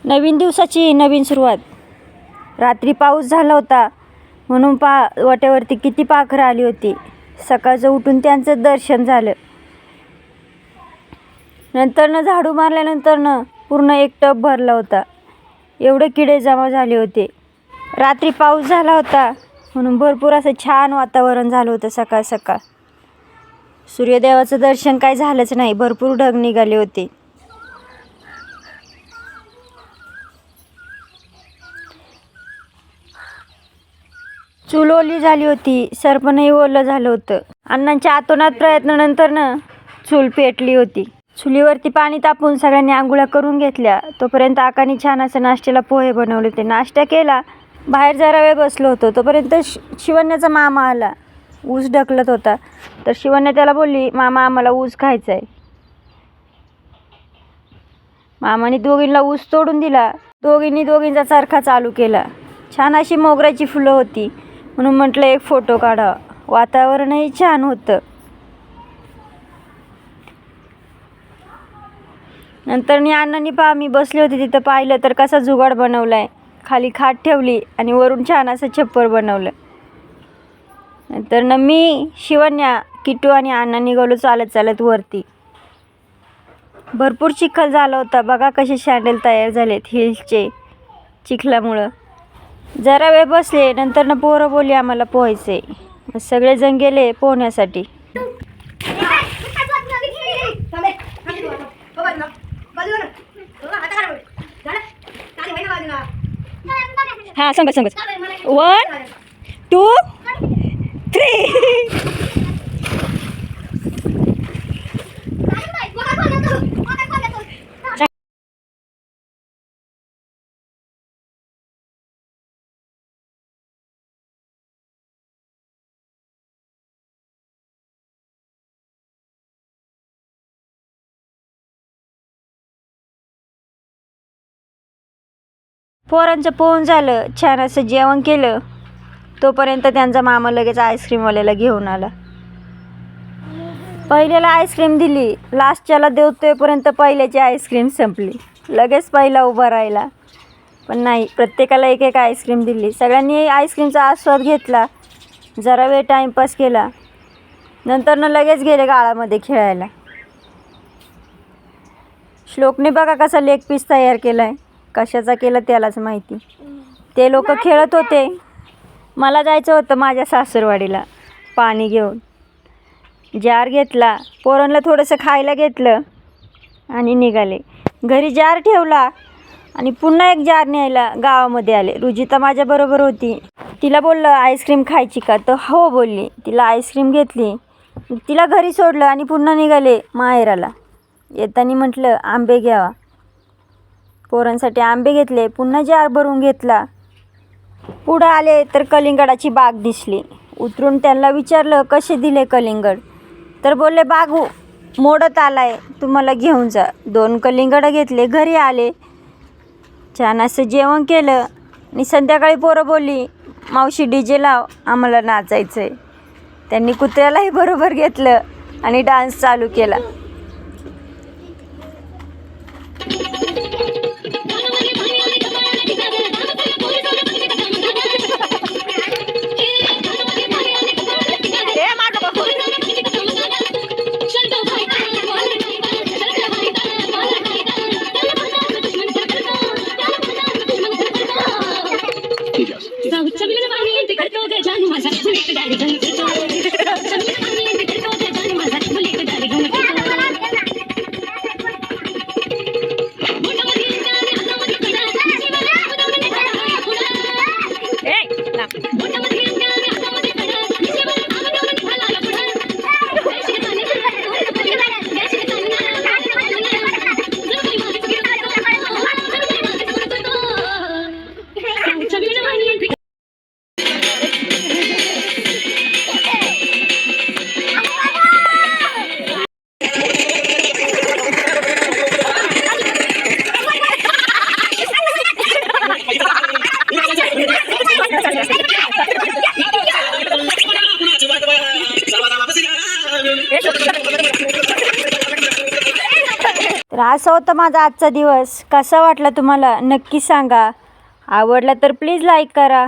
नवीन दिवसाची नवीन सुरुवात. रात्री पाऊस झाला होता म्हणून वाट्यावरती किती पाखरं आली होती. सकाळचं उठून त्यांचं दर्शन झालं. नंतरनं झाडू मारल्यानंतरनं पूर्ण एक टब भरला होता. एवढे किडे जमा झाले होते. रात्री पाऊस झाला होता म्हणून भरपूर असं छान वातावरण झालं होतं. सकाळ सकाळ सूर्यदेवाचं दर्शन काय झालंच नाही. भरपूर ढग निघाले होते. चूल ओली झाली होती. सरपणही ओलं झालं होतं. अण्णांच्या आतोनात प्रयत्नानंतरनं चूल पेटली होती. चुलीवरती पाणी तापून सगळ्यांनी आंघोळ्या करून घेतल्या. तोपर्यंत आकाने छान असं नाश्त्याला पोहे बनवले होते. नाश्ता केला. बाहेर जरा वेळ बसलो होतो. तोपर्यंत शिवण्याचा मामा आला. ऊस ढकलत होता. तर शिवण्या त्याला बोलली, मामा आम्हाला ऊस खायचा आहे. मामाने दोघींना ऊस तोडून दिला. दोघींचा चरखा चालू केला. छान अशी मोगऱ्याची फुलं होती म्हणून म्हटलं एक फोटो काढा. वातावरणही छान होतं. नंतर अण्णांनी मी बसले होते तिथं पाहिलं तर कसा जुगाड बनवलाय. खाली खाट ठेवली आणि वरून छान असं छप्पर बनवलं. नंतर मी, शिवण्या, किट्टू आणि अण्णा निघालो चालत चालत वरती. भरपूर चिखल झाला होता. बघा कसे सँडल तयार झालेत हिल्सचे चिखलामुळं. जरा वेळ बसले. नंतर पोरं बोलली आम्हाला पोहायचे. सगळेजण गेले पोहण्यासाठी. हा संगत 1 2 3. पोरांचं पोहून झालं. छान असं जेवण केलं. तोपर्यंत त्यांचा मामा लगेच आईस्क्रीमवाल्याला घेऊन आला. पहिल्याला आईस्क्रीम दिली. लास्टच्याला देतोपर्यंत पहिल्याची आईस्क्रीम संपली. लगेच पहिला उभा राहिला. पण नाही, प्रत्येकाला एक एक आईस्क्रीम दिली. सगळ्यांनी आईस्क्रीमचा आस्वाद घेतला. जरा वेळ टाईमपास केला. नंतरनं लगेच गेले गाळामध्ये खेळायला. श्लोकने बघा कसा लेग पीस तयार केला आहे. कशाचा केलं त्यालाच माहिती. ते लोक खेळत होते. मला जायचं होतं माझ्या सासरवाडीला पाणी घेऊन. जार घेतला. पोरांना थोडंसं खायला घेतलं आणि निघाले. घरी जार ठेवला आणि पुन्हा एक जार न्यायला गावामध्ये आले. रुजिता माझ्याबरोबर होती. तिला बोललं आईस्क्रीम खायची का? तर हो बोलली. तिला आईस्क्रीम घेतली. तिला घरी सोडलं आणि पुन्हा निघाले माहेराला. येताना म्हटलं आंबे घ्यावा. पोरांसाठी आंबे घेतले. पुन्हा जार भरून घेतला. पुढं आले तर कलिंगडाची बाग दिसली. उतरून त्यांना विचारलं कसे दिले कलिंगड? तर बोलले बाग मोडत आलाय, तुम्हाला घेऊन जा. 2 कलिंगड घेतले. घरी आले. छान असं जेवण केलं आणि संध्याकाळी पोरं बोलली मावशी DJ लाव, आम्हाला नाचायचं आहे. त्यांनी कुत्र्यालाही बरोबर घेतलं आणि डान्स चालू केला. तर असा होता माझा आजचा दिवस. कसा वाटला तुम्हाला नक्की सांगा. आवडला तर प्लीज लाईक करा.